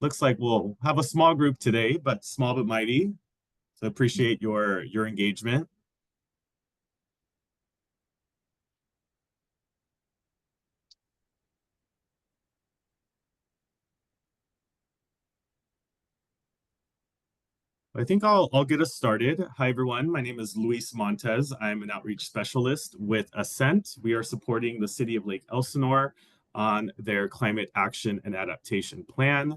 Looks like we'll have a small group today, but small but mighty. So appreciate your engagement. I think I'll get us started. Hi everyone, my name is Luis Montez. I'm an outreach specialist with Ascent. We are supporting the city of Lake Elsinore on their climate action and adaptation plan.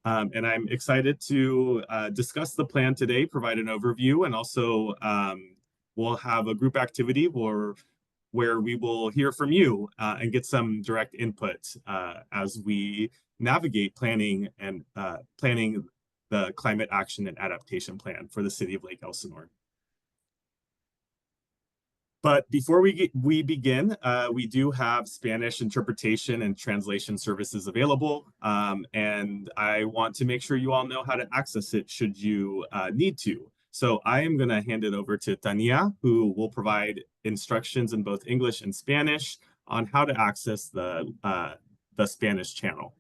And I'm excited to discuss the plan today, provide an overview, and also we'll have a group activity where we will hear from you and get some direct input as we navigate planning the climate action and adaptation plan for the city of Lake Elsinore. But before we begin, we do have Spanish interpretation and translation services available, and I want to make sure you all know how to access it should you need to. So I am going to hand it over to Tania, who will provide instructions in both English and Spanish on how to access the Spanish channel.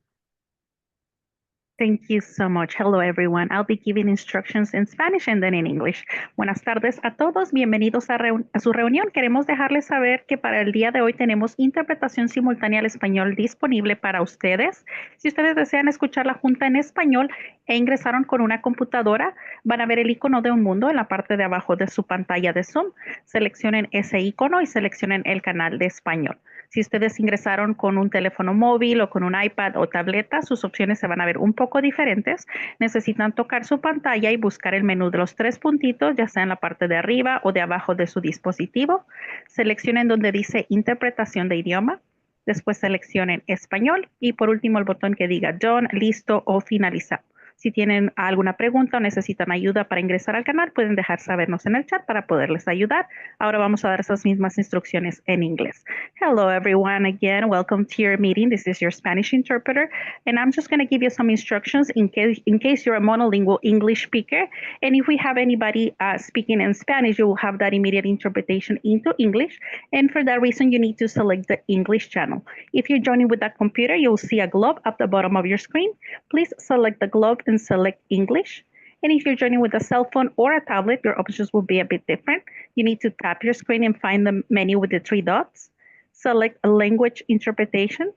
Thank you so much. Hello, everyone. I'll be giving instructions in Spanish and then in English. Buenas tardes a todos. Bienvenidos a su reunión. Queremos dejarles saber que para el día de hoy tenemos interpretación simultánea al español disponible para ustedes. Si ustedes desean escuchar la junta en español e ingresaron con una computadora, van a ver el icono de un mundo en la parte de abajo de su pantalla de Zoom. Seleccionen ese icono y seleccionen el canal de español. Si ustedes ingresaron con un teléfono móvil o con un iPad o tableta, sus opciones se van a ver un poco diferentes. Necesitan tocar su pantalla y buscar el menú de los tres puntitos, ya sea en la parte de arriba o de abajo de su dispositivo. Seleccionen donde dice interpretación de idioma. Después seleccionen español y por último el botón que diga done, listo o finalizado. Si tienen alguna pregunta o necesitan ayuda para ingresar al canal, pueden dejar sabernos en el chat para poderles ayudar. Ahora vamos a dar esas mismas instrucciones en inglés. Hello, everyone. Again, welcome to your meeting. This is your Spanish interpreter, and I'm just going to give you some instructions in case you're a monolingual English speaker. And if we have anybody speaking in Spanish, you will have that immediate interpretation into English. And for that reason, you need to select the English channel. If you're joining with that computer, you'll see a globe at the bottom of your screen. Please select the globe and select English. And if you're joining with a cell phone or a tablet, your options will be a bit different. You need to tap your screen and find the menu with the three dots. Select a language interpretation,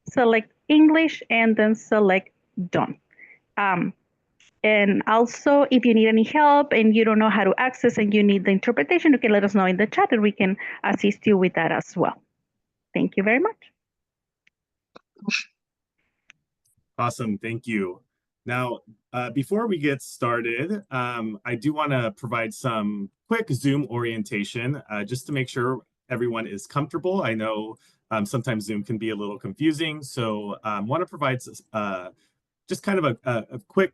select English, and then select done. And also, if you need any help and you don't know how to access and you need the interpretation, you can let us know in the chat and we can assist you with that as well. Thank you very much. Awesome, thank you. Now, before we get started, I do want to provide some quick Zoom orientation just to make sure everyone is comfortable. I know sometimes Zoom can be a little confusing, so I want to provide just kind of a quick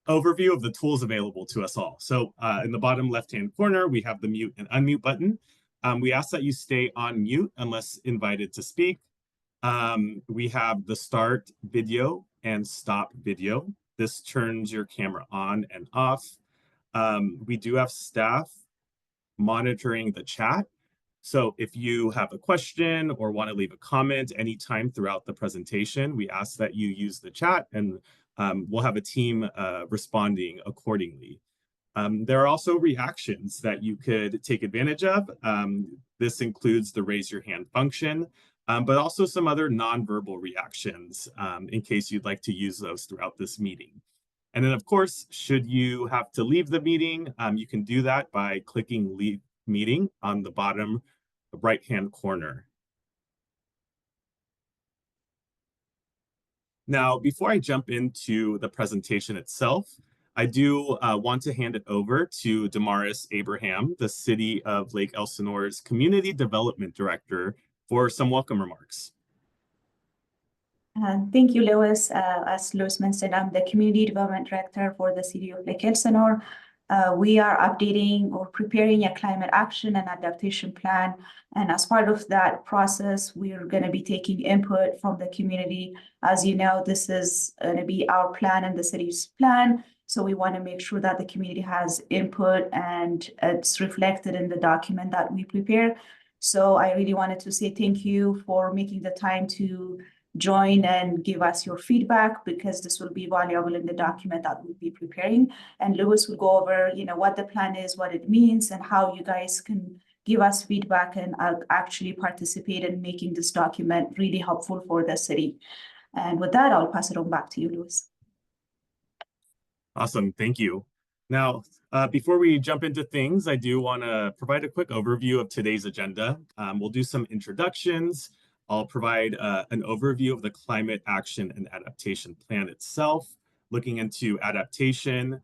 overview of the tools available to us all. So in the bottom left-hand corner, we have the mute and unmute button. We ask that you stay on mute unless invited to speak. We have the start video and stop video. This turns your camera on and off. We do have staff monitoring the chat. So if you have a question or want to leave a comment anytime throughout the presentation, we ask that you use the chat and we'll have a team responding accordingly. There are also reactions that you could take advantage of. This includes the raise your hand function, but also some other nonverbal reactions in case you'd like to use those throughout this meeting. And then, of course, should you have to leave the meeting, you can do that by clicking Leave Meeting on the bottom right-hand corner. Now, before I jump into the presentation itself, I do want to hand it over to Damaris Abraham, the City of Lake Elsinore's Community Development Director, for some welcome remarks. Thank you, Lewis. As Lewis mentioned, I'm the Community Development Director for the City of Lake Elsinore. We are updating or preparing a climate action and adaptation plan. And as part of that process, we're going to be taking input from the community. As you know, this is going to be our plan and the city's plan. So we want to make sure that the community has input and it's reflected in the document that we prepare. So I really wanted to say thank you for making the time to join and give us your feedback, because this will be valuable in the document that we'll be preparing. And Lewis will go over, what the plan is, what it means, and how you guys can give us feedback and actually participate in making this document really helpful for the city. And with that, I'll pass it on back to you, Lewis. Awesome, thank you. Now, before we jump into things, I do want to provide a quick overview of today's agenda. We'll do some introductions. I'll provide an overview of the Climate Action and Adaptation Plan itself, looking into adaptation,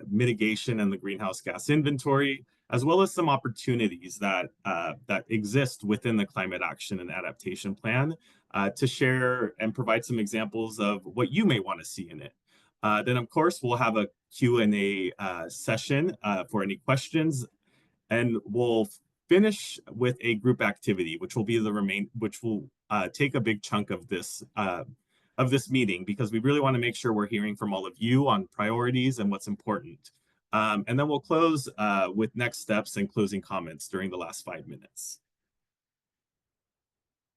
mitigation, and the greenhouse gas inventory, as well as some opportunities that exist within the Climate Action and Adaptation Plan to share and provide some examples of what you may want to see in it. Then, of course, we'll have a Q&A session for any questions, and we'll finish with a group activity, which will be which will take a big chunk of this meeting, because we really want to make sure we're hearing from all of you on priorities and what's important. And then we'll close with next steps and closing comments during the last 5 minutes.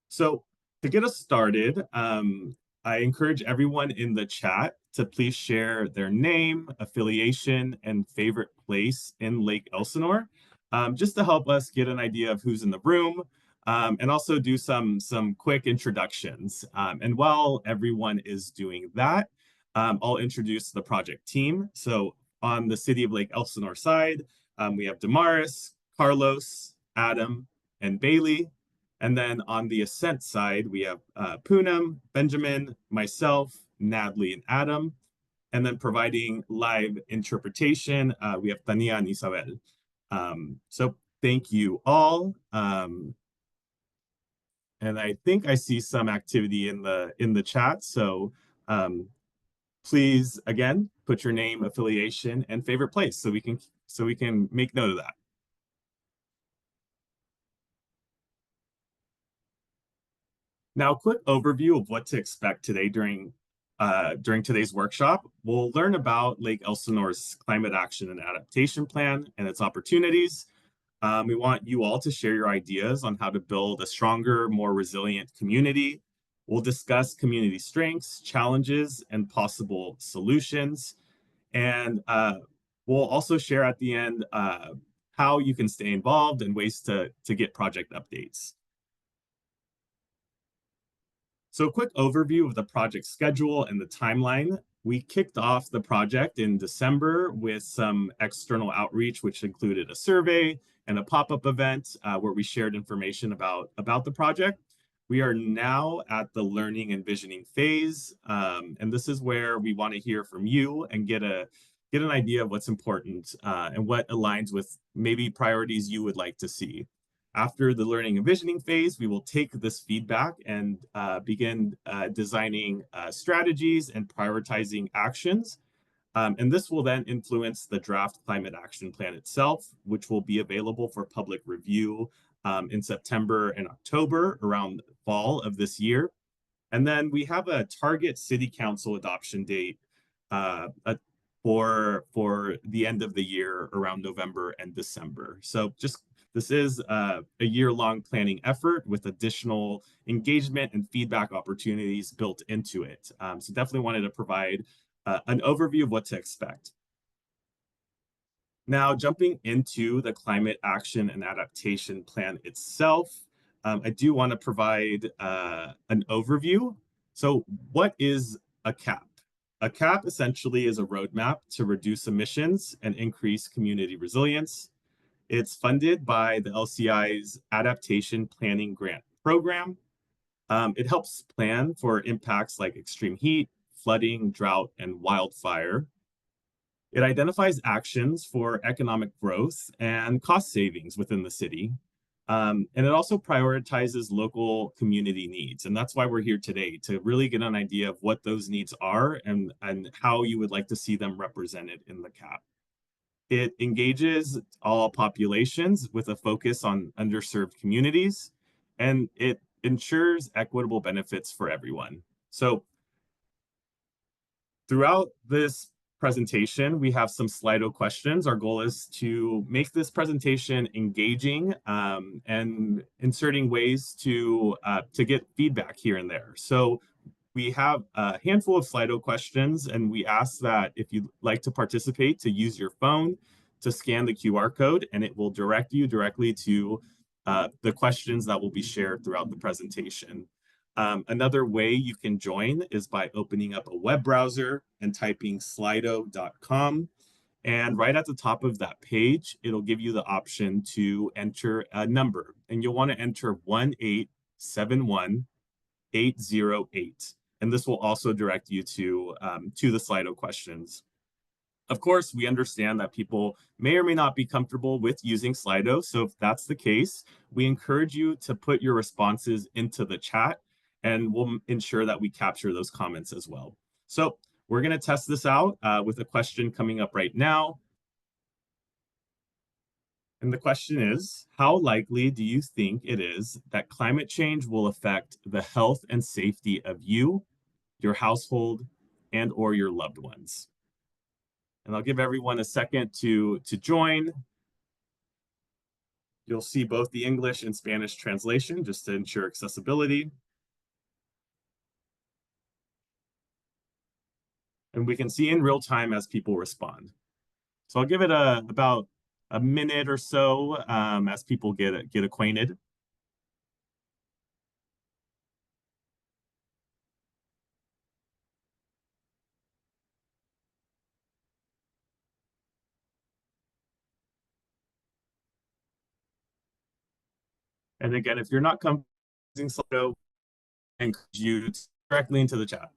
So to get us started, I encourage everyone in the chat to please share their name, affiliation, and favorite place in Lake Elsinore, just to help us get an idea of who's in the room, and also do some quick introductions. And while everyone is doing that, I'll introduce the project team. So on the City of Lake Elsinore side, we have Damaris, Carlos, Adam, and Bailey. And then on the Ascent side, we have Poonam, Benjamin, myself, Natalie, and Adam. And then providing live interpretation, we have Tania and Isabel. So thank you all. And I think I see some activity in the chat. So please, again, put your name, affiliation, and favorite place so we can make note of that. Now, a quick overview of what to expect today during today's workshop. We'll learn about Lake Elsinore's Climate Action and Adaptation Plan and its opportunities. We want you all to share your ideas on how to build a stronger, more resilient community. We'll discuss community strengths, challenges, and possible solutions. And we'll also share at the end how you can stay involved and ways to get project updates. So a quick overview of the project schedule and the timeline. We kicked off the project in December with some external outreach, which included a survey and a pop-up event where we shared information about the project. We are now at the learning and visioning phase, and this is where we want to hear from you and get an idea of what's important and what aligns with maybe priorities you would like to see. After the learning and visioning phase, we will take this feedback and begin designing strategies and prioritizing actions. And this will then influence the draft climate action plan itself, which will be available for public review in September and October, around the fall of this year. And then we have a target city council adoption date for the end of the year, around November and December. So this is a year-long planning effort with additional engagement and feedback opportunities built into it. So definitely wanted to provide an overview of what to expect. Now, jumping into the Climate Action and Adaptation Plan itself, I do want to provide an overview. So what is a CAAP? A CAAP essentially is a roadmap to reduce emissions and increase community resilience. It's funded by the LCI's Adaptation Planning Grant Program. It helps plan for impacts like extreme heat, flooding, drought, and wildfire. It identifies actions for economic growth and cost savings within the city. And it also prioritizes local community needs. And that's why we're here today, to really get an idea of what those needs are and how you would like to see them represented in the CAAP. It engages all populations with a focus on underserved communities, and it ensures equitable benefits for everyone. So throughout this presentation, we have some Slido questions. Our goal is to make this presentation engaging and inserting ways to get feedback here and there. So we have a handful of Slido questions, and we ask that if you'd like to participate, to use your phone to scan the QR code, and it will direct you directly to the questions that will be shared throughout the presentation. Another way you can join is by opening up a web browser and typing slido.com. And right at the top of that page, it'll give you the option to enter a number. And you'll want to enter 1871808. And this will also direct you to the Slido questions. Of course, we understand that people may or may not be comfortable with using Slido. So if that's the case, we encourage you to put your responses into the chat, and we'll ensure that we capture those comments as well. So we're going to test this out with a question coming up right now. And the question is, how likely do you think it is that climate change will affect the health and safety of you, your household, and or your loved ones? And I'll give everyone a second to join. You'll see both the English and Spanish translation just to ensure accessibility. And we can see in real time as people respond. So I'll give it about a minute or so as people get acquainted. And again, if you're not comfortable using Slido, I encourage you directly into the chat.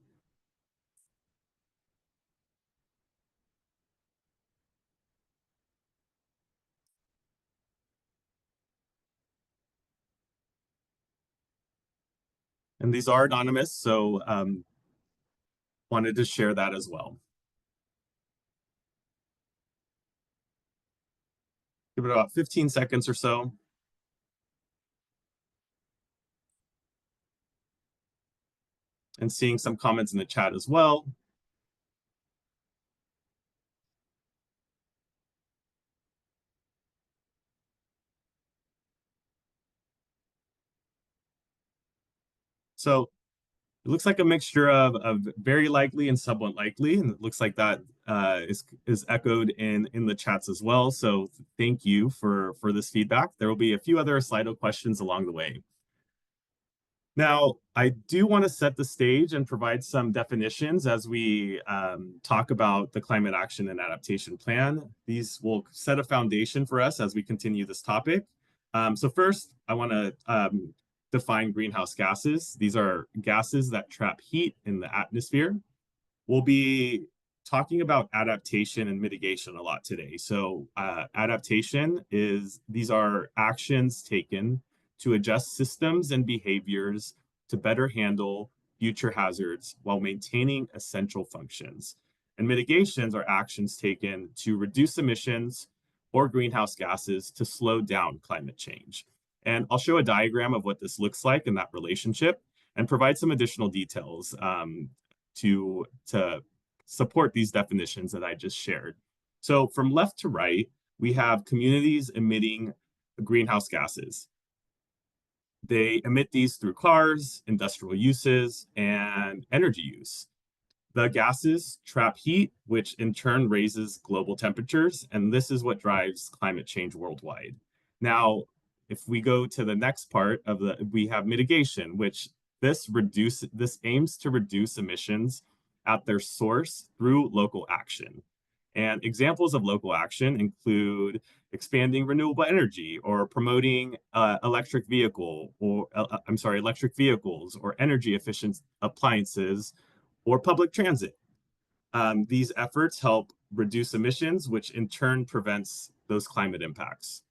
And these are anonymous, so wanted to share that as well. Give it about 15 seconds or so. And seeing some comments in the chat as well. So it looks like a mixture of very likely and somewhat likely, and it looks like that is echoed in the chats as well. So thank you for this feedback. There will be a few other Slido questions along the way. Now, I do want to set the stage and provide some definitions as we talk about the Climate Action and Adaptation Plan. These will set a foundation for us as we continue this topic. So first, I want to define greenhouse gases. These are gases that trap heat in the atmosphere. We'll be talking about adaptation and mitigation a lot today. So adaptation these are actions taken to adjust systems and behaviors to better handle future hazards while maintaining essential functions. And mitigations are actions taken to reduce emissions or greenhouse gases to slow down climate change. And I'll show a diagram of what this looks like in that relationship and provide some additional details to support these definitions that I just shared. So from left to right, we have communities emitting greenhouse gases. They emit these through cars, industrial uses, and energy use. The gases trap heat, which in turn raises global temperatures, and this is what drives climate change worldwide. Now, if we go to the next part of we have mitigation, which this aims to reduce emissions at their source through local action. And examples of local action include expanding renewable energy or promoting electric vehicles or energy efficient appliances or public transit. These efforts help reduce emissions, which in turn prevents those climate impacts.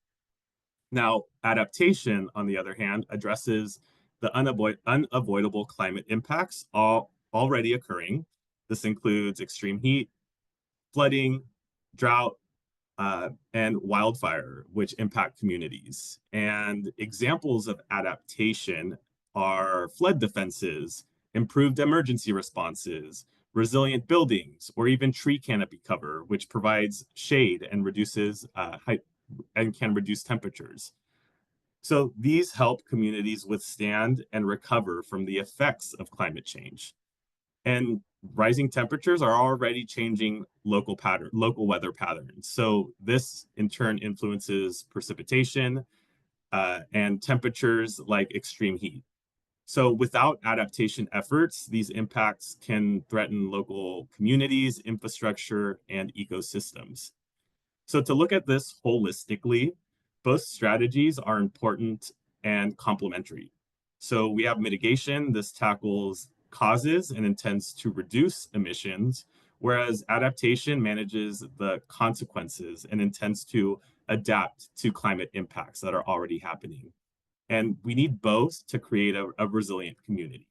Now, adaptation, on the other hand, addresses the unavoidable climate impacts already occurring. This includes extreme heat, flooding, drought, and wildfire, which impact communities. And examples of adaptation are flood defenses, improved emergency responses, resilient buildings, or even tree canopy cover, which provides shade and reduces height and can reduce temperatures. So these help communities withstand and recover from the effects of climate change. And rising temperatures are already changing local weather patterns. So this in turn influences precipitation and temperatures like extreme heat. So without adaptation efforts, these impacts can threaten local communities, infrastructure, and ecosystems. So to look at this holistically, both strategies are important and complementary. So we have mitigation. This tackles causes and intends to reduce emissions, whereas adaptation manages the consequences and intends to adapt to climate impacts that are already happening. And we need both to create a resilient community.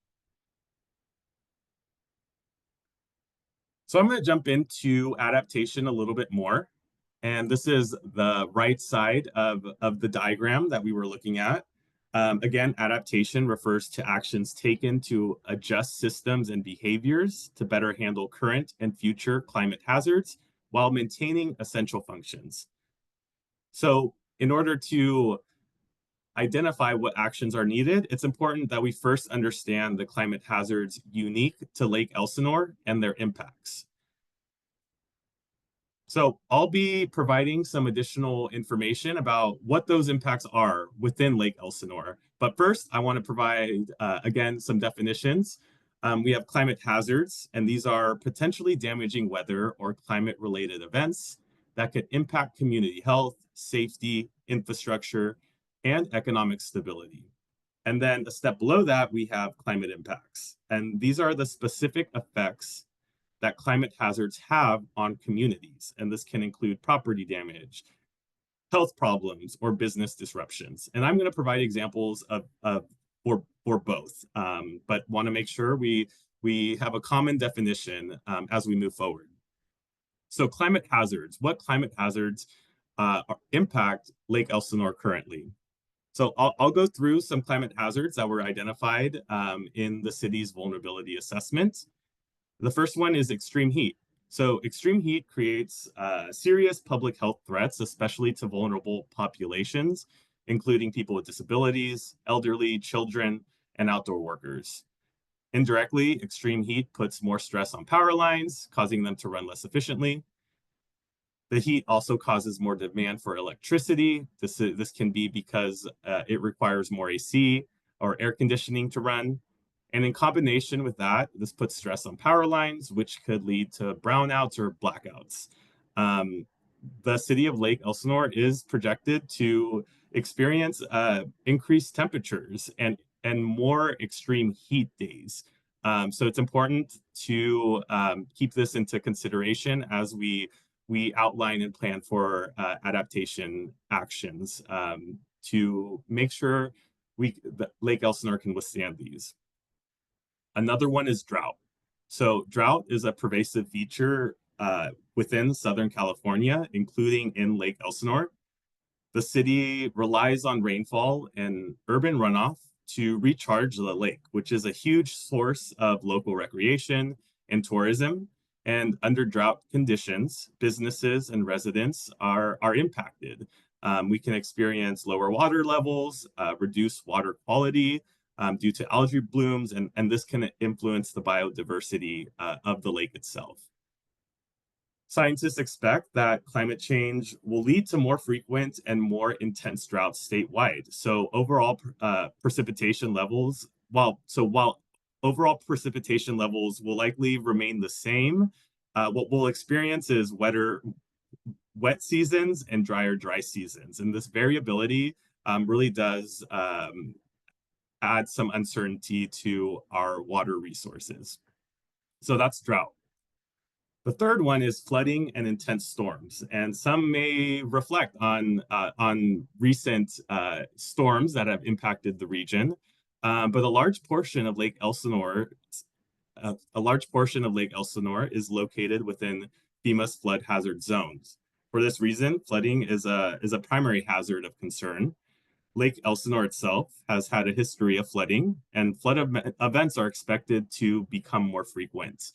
So I'm going to jump into adaptation a little bit more. And this is the right side of the diagram that we were looking at. Again, adaptation refers to actions taken to adjust systems and behaviors to better handle current and future climate hazards while maintaining essential functions. So in order to identify what actions are needed, it's important that we first understand the climate hazards unique to Lake Elsinore and their impacts. So I'll be providing some additional information about what those impacts are within Lake Elsinore. But first, I want to provide, again, some definitions. We have climate hazards, and these are potentially damaging weather or climate-related events that could impact community health, safety, infrastructure, and economic stability. And then a step below that, we have climate impacts. And these are the specific effects that climate hazards have on communities. And this can include property damage, health problems, or business disruptions. And I'm going to provide examples for both, but want to make sure we have a common definition as we move forward. So climate hazards, what climate hazards impact Lake Elsinore currently? So I'll go through some climate hazards that were identified in the city's vulnerability assessment. The first one is extreme heat. So extreme heat creates serious public health threats, especially to vulnerable populations, including people with disabilities, elderly, children, and outdoor workers. Indirectly, extreme heat puts more stress on power lines, causing them to run less efficiently. The heat also causes more demand for electricity. This can be because it requires more AC or air conditioning to run. And in combination with that, this puts stress on power lines, which could lead to brownouts or blackouts. The city of Lake Elsinore is projected to experience increased temperatures and more extreme heat days. So it's important to keep this into consideration as we outline and plan for adaptation actions to make sure that Lake Elsinore can withstand these. Another one is drought. So drought is a pervasive feature within Southern California, including in Lake Elsinore. The city relies on rainfall and urban runoff to recharge the lake, which is a huge source of local recreation and tourism. And under drought conditions, businesses and residents are impacted. We can experience lower water levels, reduced water quality, due to algae blooms, and this can influence the biodiversity of the lake itself. Scientists expect that climate change will lead to more frequent and more intense droughts statewide. So overall precipitation levels, while overall precipitation levels will likely remain the same, what we'll experience is wet seasons and dry seasons. And this variability really does add some uncertainty to our water resources. So that's drought. The third one is flooding and intense storms, and some may reflect on recent storms that have impacted the region. But a large portion of Lake Elsinore, is located within FEMA's flood hazard zones. For this reason, flooding is a primary hazard of concern. Lake Elsinore itself has had a history of flooding, and flood events are expected to become more frequent.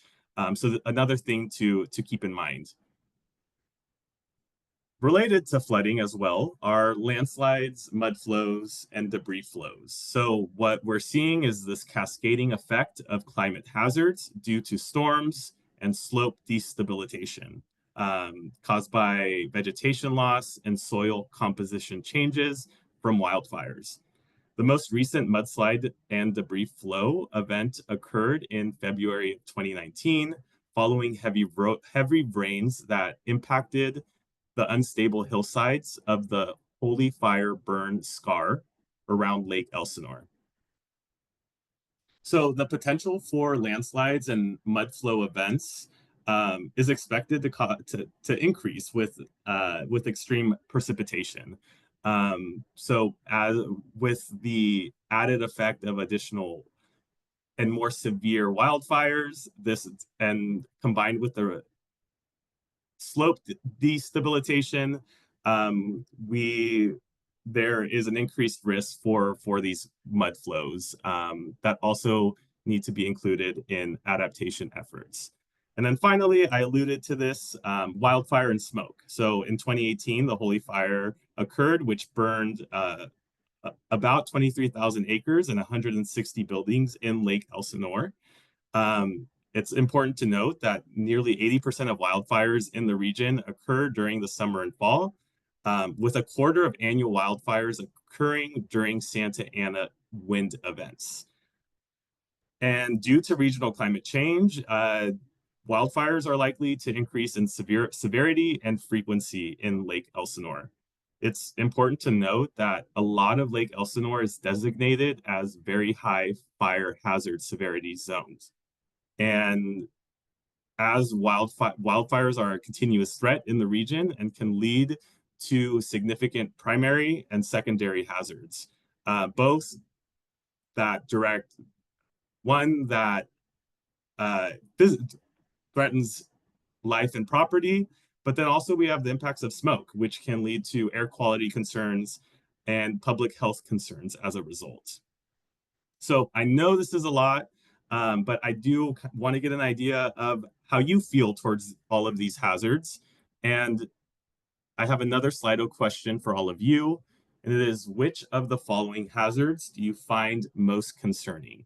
So another thing to keep in mind. Related to flooding as well are landslides, mud flows, and debris flows. So what we're seeing is this cascading effect of climate hazards due to storms and slope destabilization caused by vegetation loss and soil composition changes from wildfires. The most recent mudslide and debris flow event occurred in February of 2019, following heavy rains that impacted the unstable hillsides of the Holy Fire Burn Scar around Lake Elsinore. So the potential for landslides and mud flow events is expected to increase with extreme precipitation. So as with the added effect of additional and more severe wildfires, this and combined with the slope destabilization, there is an increased risk for these mud flows that also need to be included in adaptation efforts. And then finally, I alluded to this wildfire and smoke. So in 2018, the Holy Fire occurred, which burned about 23,000 acres and 160 buildings in Lake Elsinore. It's important to note that nearly 80% of wildfires in the region occur during the summer and fall, with a quarter of annual wildfires occurring during Santa Ana wind events. And due to regional climate change, wildfires are likely to increase in severity and frequency in Lake Elsinore. It's important to note that a lot of Lake Elsinore is designated as very high fire hazard severity zones. And as wildfires are a continuous threat in the region and can lead to significant primary and secondary hazards, both that direct one that threatens life and property, but then also we have the impacts of smoke, which can lead to air quality concerns and public health concerns as a result. So I know this is a lot, but I do want to get an idea of how you feel towards all of these hazards. And I have another Slido question for all of you, and it is, which of the following hazards do you find most concerning?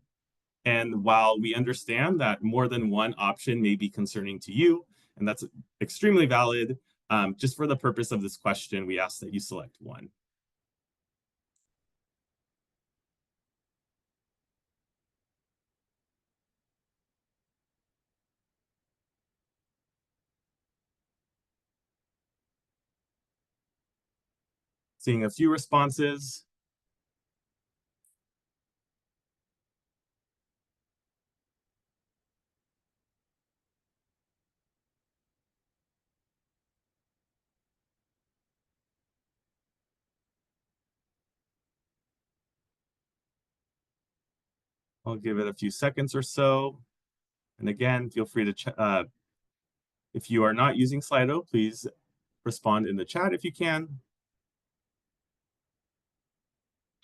And while we understand that more than one option may be concerning to you, and that's extremely valid, just for the purpose of this question, we ask that you select one. Seeing a few responses. I'll give it a few seconds or so. And again, feel free to, if you are not using Slido, please respond in the chat if you can.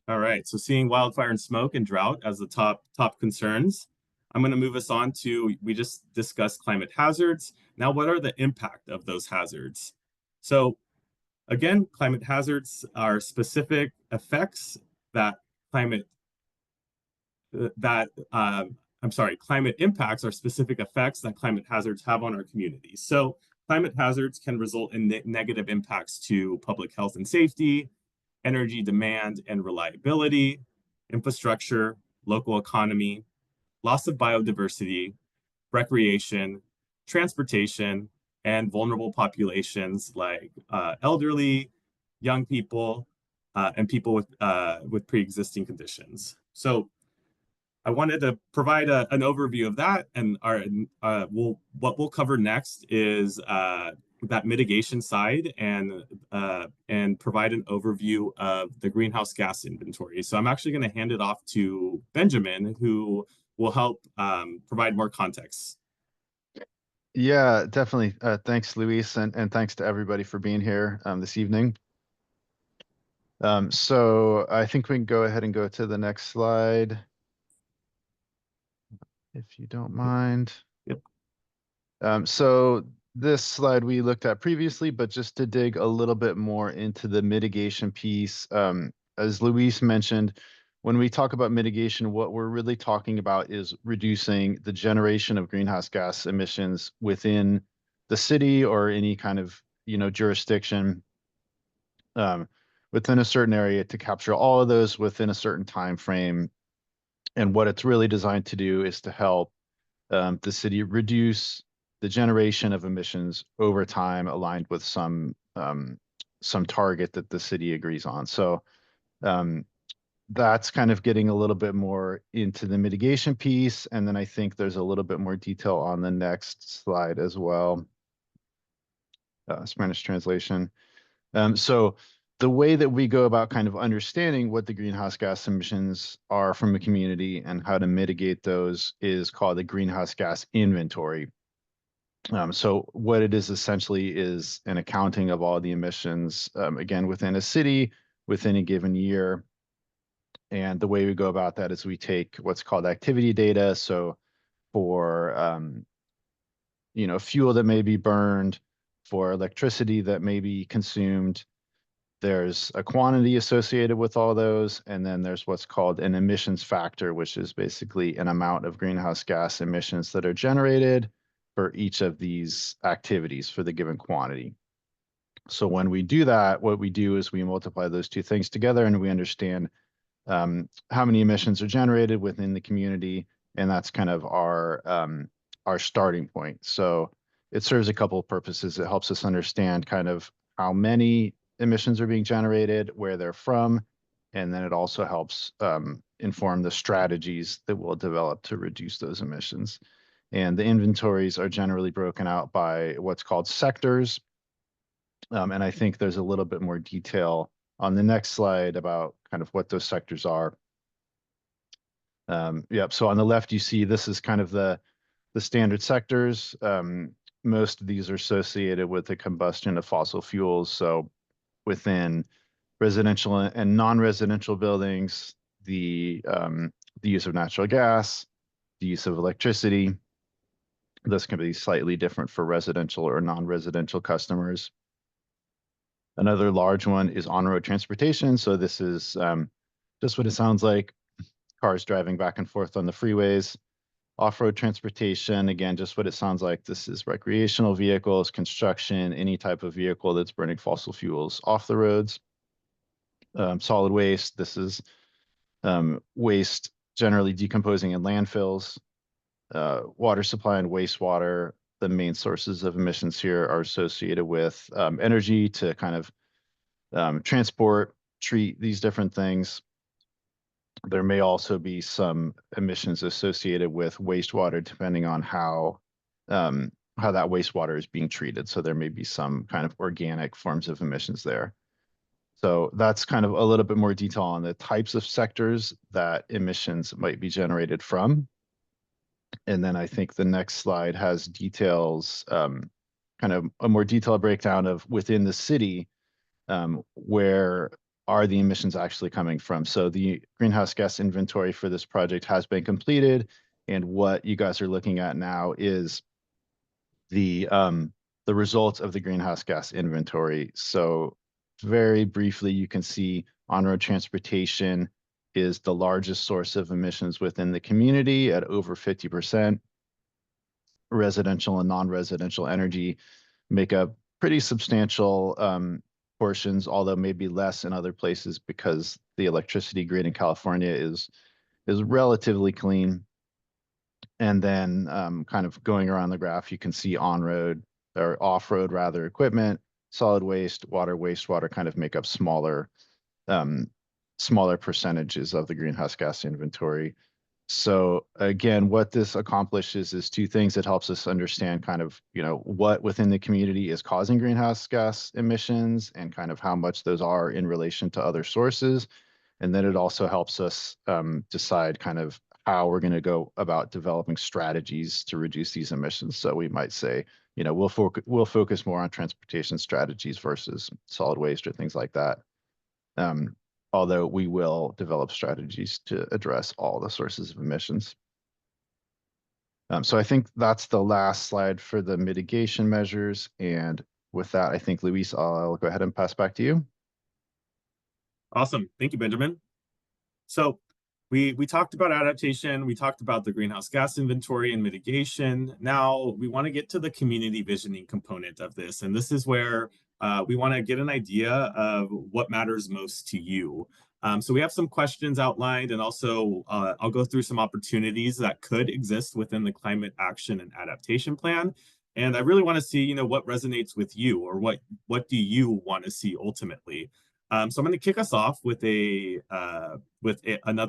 All right, so seeing wildfire and smoke and drought as the top concerns, I'm going to move us on to, we just discussed climate hazards. Now, what are the impact of those hazards? So again, climate hazards are specific effects that climate impacts are specific effects that climate hazards have on our communities. So climate hazards can result in negative impacts to public health and safety, energy demand and reliability, infrastructure, local economy, loss of biodiversity, recreation, transportation, and vulnerable populations like elderly, young people, and people with pre-existing conditions. So I wanted to provide an overview of that, and what we'll cover next is that mitigation side and provide an overview of the greenhouse gas inventory. So I'm actually going to hand it off to Benjamin, who will help provide more context. Yeah, definitely. Thanks, Luis, and thanks to everybody for being here this evening. So I think we can go ahead and go to the next slide, if you don't mind. Yep. So this slide we looked at previously, but just to dig a little bit more into the mitigation piece, as Luis mentioned, when we talk about mitigation, what we're really talking about is reducing the generation of greenhouse gas emissions within the city or any kind of, jurisdiction within a certain area to capture all of those within a certain time frame. And what it's really designed to do is to help the city reduce the generation of emissions over time, aligned with some target that the city agrees on. So that's kind of getting a little bit more into the mitigation piece, and then I think there's a little bit more detail on the next slide as well. Spanish translation. So the way that we go about kind of understanding what the greenhouse gas emissions are from a community and how to mitigate those is called the greenhouse gas inventory. So what it is essentially is an accounting of all the emissions, again, within a city, within a given year. And the way we go about that is we take what's called activity data. So for, fuel that may be burned, for electricity that may be consumed, there's a quantity associated with all those, and then there's what's called an emissions factor, which is basically an amount of greenhouse gas emissions that are generated for each of these activities for the given quantity. So when we do that, what we do is we multiply those two things together and we understand how many emissions are generated within the community, and that's kind of our starting point. So it serves a couple of purposes. It helps us understand kind of how many emissions are being generated, where they're from, and then it also helps inform the strategies that we'll develop to reduce those emissions. And the inventories are generally broken out by what's called sectors. And I think there's a little bit more detail on the next slide about kind of what those sectors are. Yep. So on the left, you see this is kind of the standard sectors. Most of these are associated with the combustion of fossil fuels. So within residential and non-residential buildings, the use of natural gas, the use of electricity. This can be slightly different for residential or non-residential customers. Another large one is on-road transportation. So this is just what it sounds like, cars driving back and forth on the freeways. Off-road transportation, again, just what it sounds like. This is recreational vehicles, construction, any type of vehicle that's burning fossil fuels off the roads. Solid waste, this is waste generally decomposing in landfills. Water supply and wastewater, the main sources of emissions here are associated with energy to kind of transport, treat these different things. There may also be some emissions associated with wastewater, depending on how that wastewater is being treated. So there may be some kind of organic forms of emissions there. So that's kind of a little bit more detail on the types of sectors that emissions might be generated from. And then I think the next slide has details, kind of a more detailed breakdown of within the city, where are the emissions actually coming from. So the greenhouse gas inventory for this project has been completed. And what you guys are looking at now is the results of the greenhouse gas inventory. So very briefly, you can see on-road transportation is the largest source of emissions within the community at over 50%. Residential and non-residential energy make up pretty substantial portions, although maybe less in other places because the electricity grid in California is relatively clean. And then kind of going around the graph, you can see on-road or off-road rather equipment, solid waste, water, wastewater kind of make up smaller percentages of the greenhouse gas inventory. So again, what this accomplishes is two things. It helps us understand kind of, what within the community is causing greenhouse gas emissions and kind of how much those are in relation to other sources. And then it also helps us decide kind of how we're going to go about developing strategies to reduce these emissions. So we might say, we'll focus more on transportation strategies versus solid waste or things like that. Although we will develop strategies to address all the sources of emissions. So I think that's the last slide for the mitigation measures. And with that, I think, Luis, I'll go ahead and pass back to you. Awesome. Thank you, Benjamin. So we talked about adaptation, we talked about the greenhouse gas inventory and mitigation. Now we want to get to the community visioning component of this. And this is where we want to get an idea of what matters most to you. So we have some questions outlined, and also I'll go through some opportunities that could exist within the climate action and adaptation plan. And I really want to see, what resonates with you, or what do you want to see ultimately? So I'm going to kick us off with another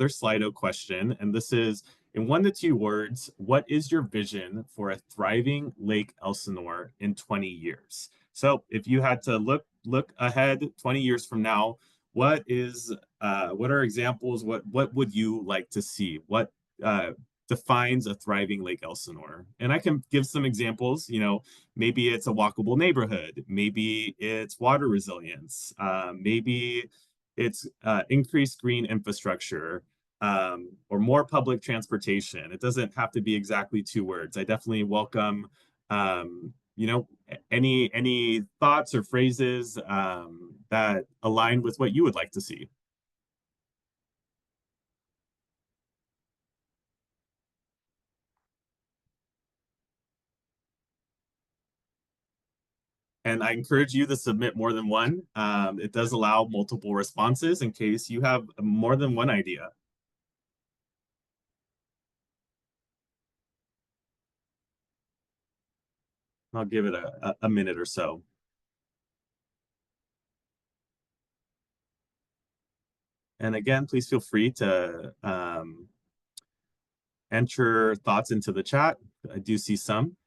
Slido question, and this is, in 1 to 2 words, what is your vision for a thriving Lake Elsinore in 20 years? So if you had to look ahead 20 years from now, what are examples? What would you like to see? What defines a thriving Lake Elsinore? And I can give some examples. Maybe it's a walkable neighborhood. Maybe it's water resilience. Maybe it's increased green infrastructure, or more public transportation. It doesn't have to be exactly 2 words. I definitely welcome, any thoughts or phrases that align with what you would like to see. And I encourage you to submit more than one. It does allow multiple responses in case you have more than one idea. I'll give it a minute or so. And again, please feel free to enter thoughts into the chat. I do see some.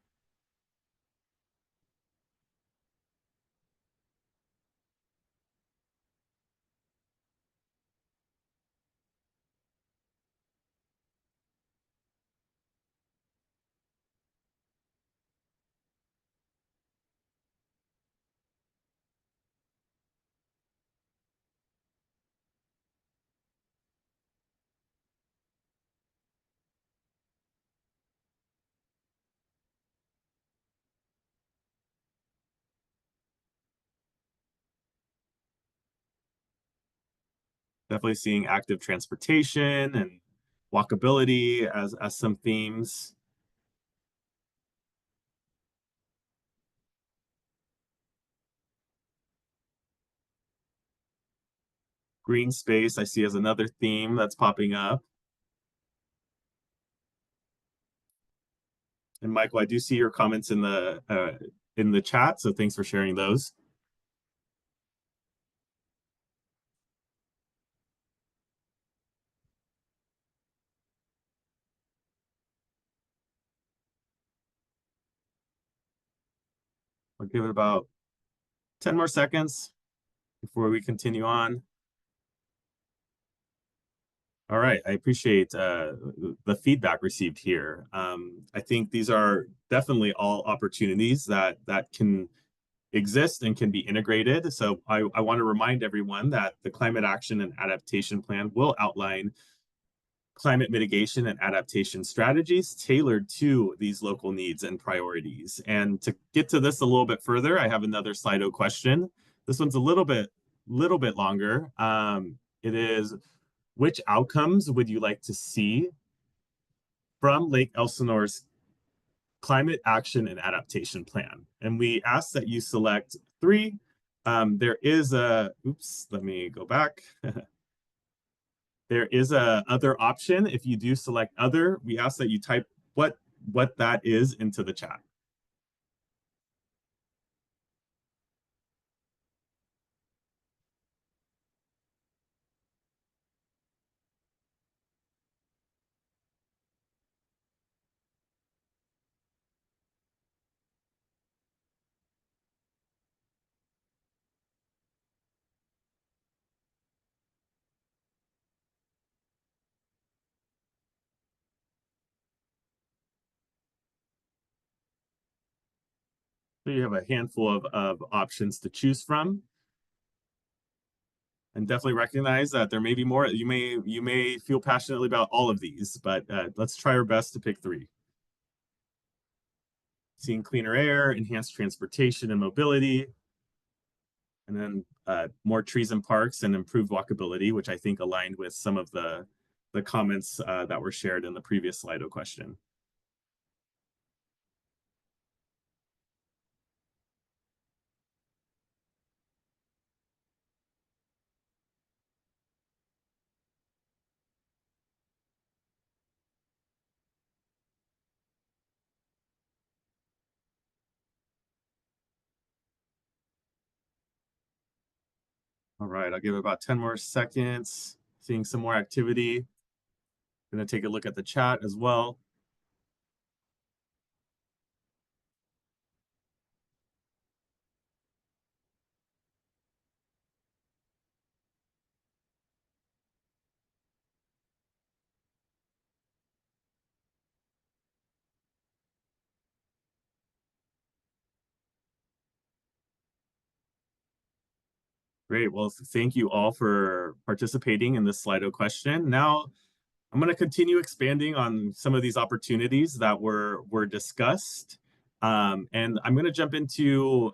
Definitely seeing active transportation and walkability as some themes. Green space I see as another theme that's popping up. And Michael, I do see your comments in the chat, so thanks for sharing those. I'll give it about 10 more seconds before we continue on. All right, I appreciate the feedback received here. I think these are definitely all opportunities that can exist and can be integrated. So I want to remind everyone that the Climate Action and Adaptation Plan will outline climate mitigation and adaptation strategies tailored to these local needs and priorities. And to get to this a little bit further, I have another Slido question. This one's a little bit longer. It is, which outcomes would you like to see from Lake Elsinore's Climate Action and Adaptation Plan? And we ask that you select 3. There is let me go back. There is a other option. If you do select other, we ask that you type what that is into the chat. So you have a handful of options to choose from. And definitely recognize that there may be more. You may feel passionately about all of these, but let's try our best to pick 3. seeing cleaner air, enhanced transportation and mobility, and then more trees and parks and improved walkability, which I think aligned with some of the comments that were shared in the previous Slido question. All right, I'll give it about 10 more seconds, seeing some more activity. Going to take a look at the chat as well. Great. Well, thank you all for participating in this Slido question. Now, I'm going to continue expanding on some of these opportunities that were discussed. And I'm going to jump into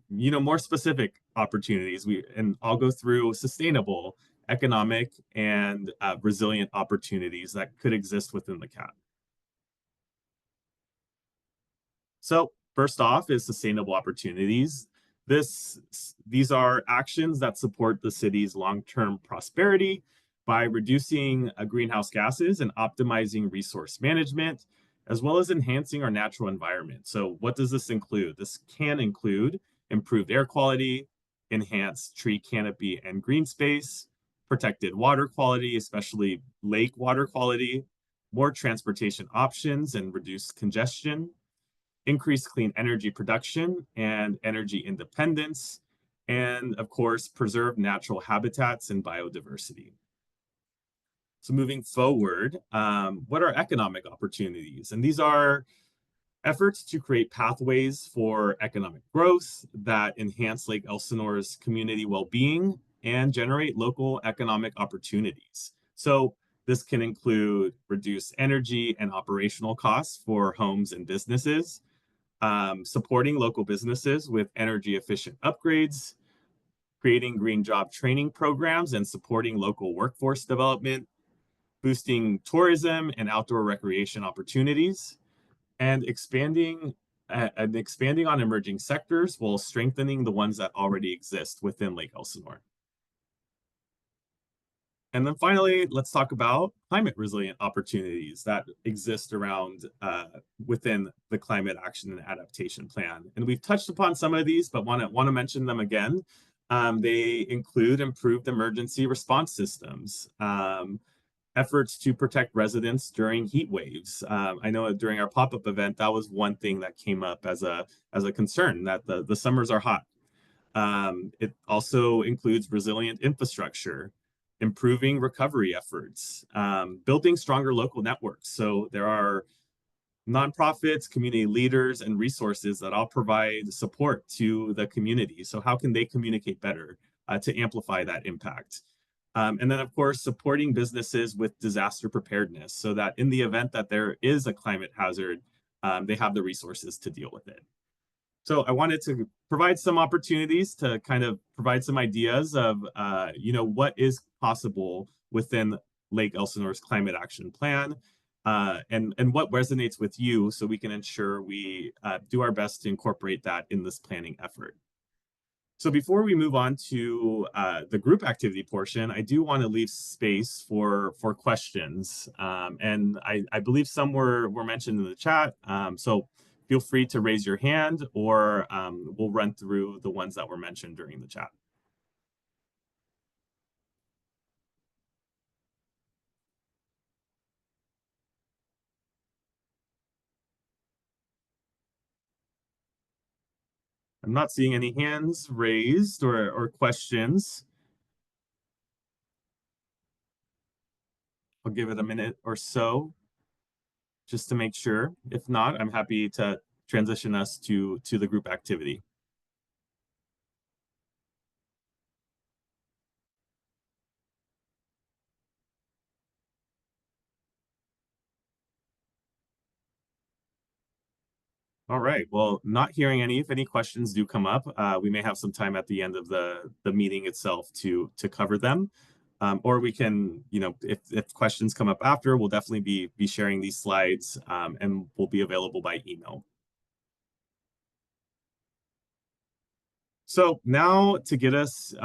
more specific opportunities. And I'll go through sustainable, economic, and resilient opportunities that could exist within the CAAP. So first off is sustainable opportunities. These are actions that support the city's long-term prosperity by reducing greenhouse gases and optimizing resource management, as well as enhancing our natural environment. So what does this include? This can include improved air quality, enhanced tree canopy and green space, protected water quality, especially lake water quality, more transportation options and reduced congestion, increase clean energy production and energy independence, and of course, preserve natural habitats and biodiversity. So moving forward, what are economic opportunities? And these are efforts to create pathways for economic growth that enhance Lake Elsinore's community well-being and generate local economic opportunities. So this can include reduced energy and operational costs for homes and businesses, supporting local businesses with energy efficient upgrades, creating green job training programs and supporting local workforce development, boosting tourism and outdoor recreation opportunities, and expanding on emerging sectors while strengthening the ones that already exist within Lake Elsinore. And then finally, let's talk about climate resilient opportunities that exist around within the climate action and adaptation plan. And we've touched upon some of these, but want to mention them again. They include improved emergency response systems, efforts to protect residents during heat waves. I know during our pop-up event, that was one thing that came up as a concern, that the summers are hot. It also includes resilient infrastructure, improving recovery efforts, building stronger local networks. So there are nonprofits, community leaders, and resources that all provide support to the community. So how can they communicate better to amplify that impact? And then, of course, supporting businesses with disaster preparedness so that in the event that there is a climate hazard, they have the resources to deal with it. So I wanted to provide some opportunities to kind of provide some ideas of, what is possible within Lake Elsinore's climate action plan, and what resonates with you, so we can ensure we do our best to incorporate that in this planning effort. So before we move on to the group activity portion, I do want to leave space for questions, and I believe some were mentioned in the chat. So feel free to raise your hand, or we'll run through the ones that were mentioned during the chat. I'm not seeing any hands raised or questions. I'll give it a minute or so just to make sure. If not, I'm happy to transition us to the group activity. All right. Well, not hearing any. If any questions do come up, we may have some time at the end of the meeting itself to cover them. Or we can, if questions come up after, we'll definitely be sharing these slides, and will be available by email. So now to get us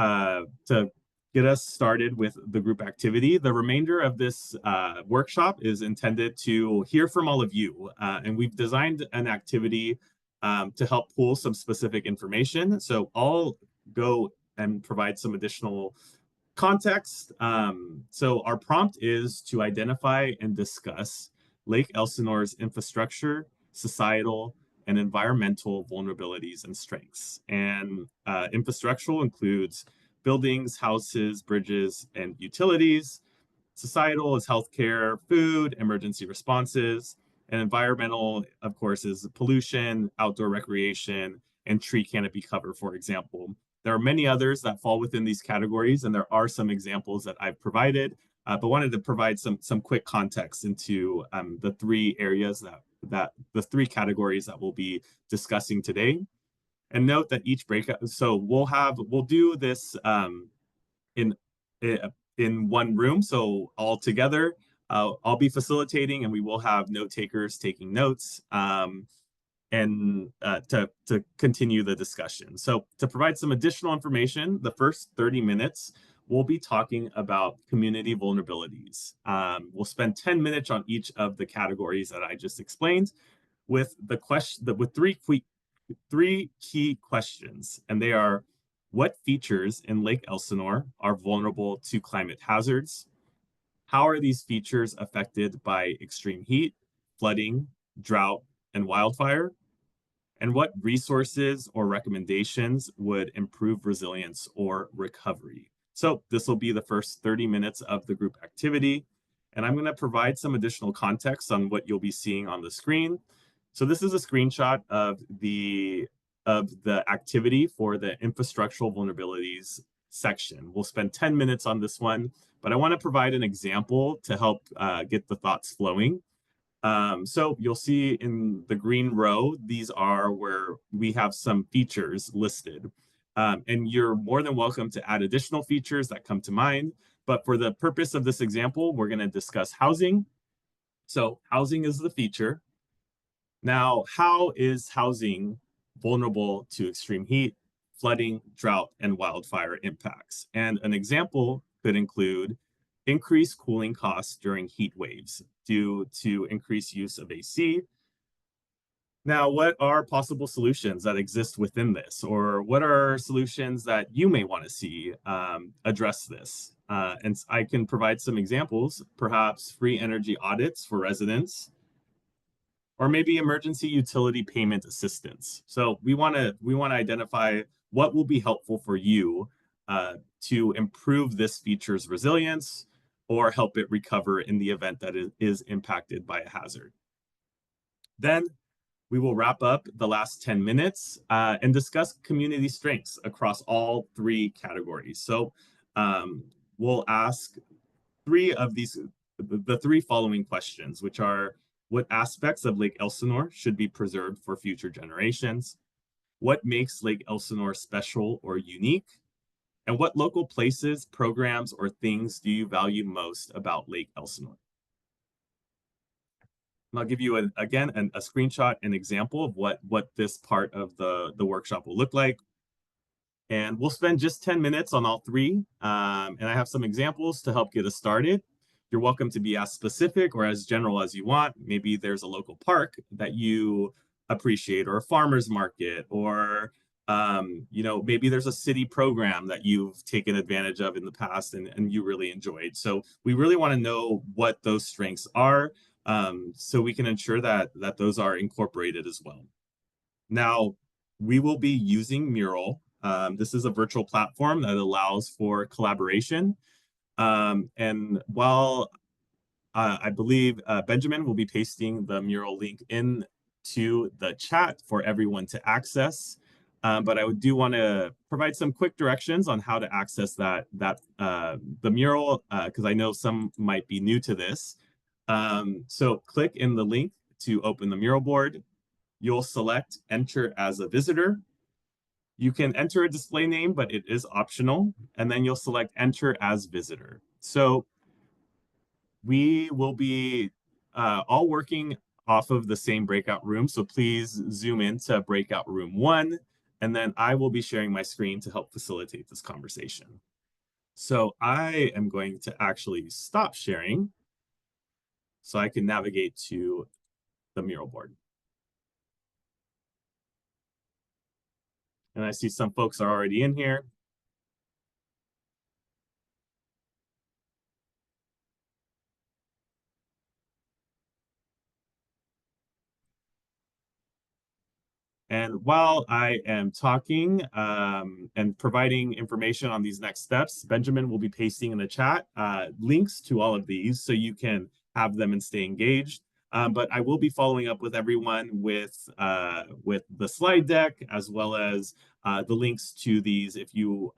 started with the group activity, the remainder of this workshop is intended to hear from all of you, and we've designed an activity to help pull some specific information. So I'll go and provide some additional context. So our prompt is to identify and discuss Lake Elsinore's infrastructure, societal, and environmental vulnerabilities and strengths. And infrastructural includes buildings, houses, bridges, and utilities. Societal is healthcare, food, emergency responses. And environmental, of course, is pollution, outdoor recreation, and tree canopy cover, for example. There are many others that fall within these categories, and there are some examples that I've provided, but wanted to provide some quick context into the three areas that the three categories that we'll be discussing today. And note that each breakout, so we'll do this in in one room, so all together. I'll be facilitating, and we will have note takers taking notes. And to continue the discussion. So to provide some additional information, the first 30 minutes, we'll be talking about community vulnerabilities. We'll spend 10 minutes on each of the categories that I just explained with three key questions, and they are: what features in Lake Elsinore are vulnerable to climate hazards? How are these features affected by extreme heat, flooding, drought, and wildfire? And what resources or recommendations would improve resilience or recovery? So this will be the first 30 minutes of the group activity. And I'm going to provide some additional context on what you'll be seeing on the screen. So this is a screenshot of the activity for the infrastructural vulnerabilities section. We'll spend 10 minutes on this one, but I want to provide an example to help get the thoughts flowing. So you'll see in the green row, these are where we have some features listed. And you're more than welcome to add additional features that come to mind. But for the purpose of this example, we're going to discuss housing. So housing is the feature. Now, how is housing vulnerable to extreme heat, flooding, drought, and wildfire impacts? And an example could include increased cooling costs during heat waves due to increased use of AC. Now, what are possible solutions that exist within this? Or what are solutions that you may want to see address this? And I can provide some examples, perhaps free energy audits for residents, or maybe emergency utility payment assistance. So we want to identify what will be helpful for you to improve this feature's resilience or help it recover in the event that it is impacted by a hazard. Then we will wrap up the last 10 minutes and discuss community strengths across all three categories. So we'll ask the three following questions, which are: what aspects of Lake Elsinore should be preserved for future generations? What makes Lake Elsinore special or unique? And what local places, programs, or things do you value most about Lake Elsinore? And I'll give you, a screenshot, an example of what this part of the workshop will look like. And we'll spend just 10 minutes on all three. And I have some examples to help get us started. You're welcome to be as specific or as general as you want. Maybe there's a local park that you appreciate, or a farmer's market, or maybe there's a city program that you've taken advantage of in the past and you really enjoyed. So we really want to know what those strengths are, so we can ensure that those are incorporated as well. Now, we will be using Mural. This is a virtual platform that allows for collaboration. And while I believe Benjamin will be pasting the Mural link into the chat for everyone to access, but I do want to provide some quick directions on how to access the Mural, because I know some might be new to this. So click in the link to open the Mural board. you'll select Enter as a Visitor. You can enter a display name, but it is optional. And then you'll select Enter as Visitor. So we will be all working off of the same breakout room. So please zoom into breakout room 1. And then I will be sharing my screen to help facilitate this conversation. So I am going to actually stop sharing so I can navigate to the mural board. And I see some folks are already in here. And while I am talking and providing information on these next steps, Benjamin will be pasting in the chat links to all of these so you can have them and stay engaged. But I will be following up with everyone with the slide deck as well as the links to these if you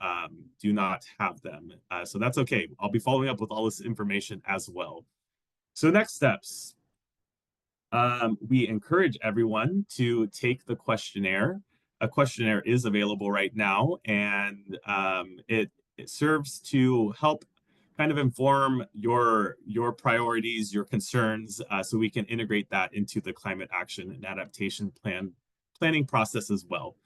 do not have them. So that's okay. I'll be following up with all this information as well. So next steps. We encourage everyone to take the questionnaire. A questionnaire is available right now, and it serves to help kind of inform your priorities, your concerns, so we can integrate that into the climate action and adaptation planning process as well.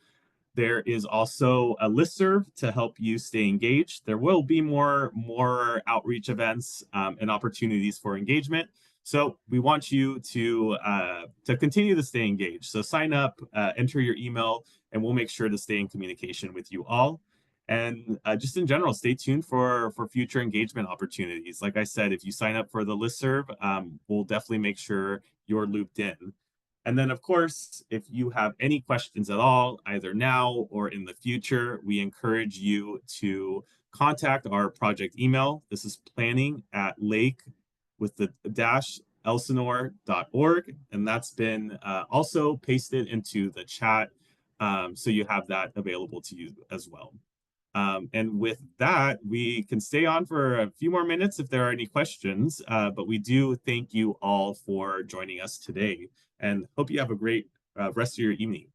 There is also a listserv to help you stay engaged. There will be more outreach events and opportunities for engagement. So we want you to continue to stay engaged. So sign up, enter your email, and we'll make sure to stay in communication with you all. And just in general, stay tuned for future engagement opportunities. Like I said, if you sign up for the listserv, we'll definitely make sure you're looped in. And then, of course, if you have any questions at all, either now or in the future, we encourage you to contact our project email. This is planning@lake with the dash elsinore.org. And that's been also pasted into the chat. So you have that available to you as well. And with that, we can stay on for a few more minutes if there are any questions, but we do thank you all for joining us today and hope you have a great rest of your evening.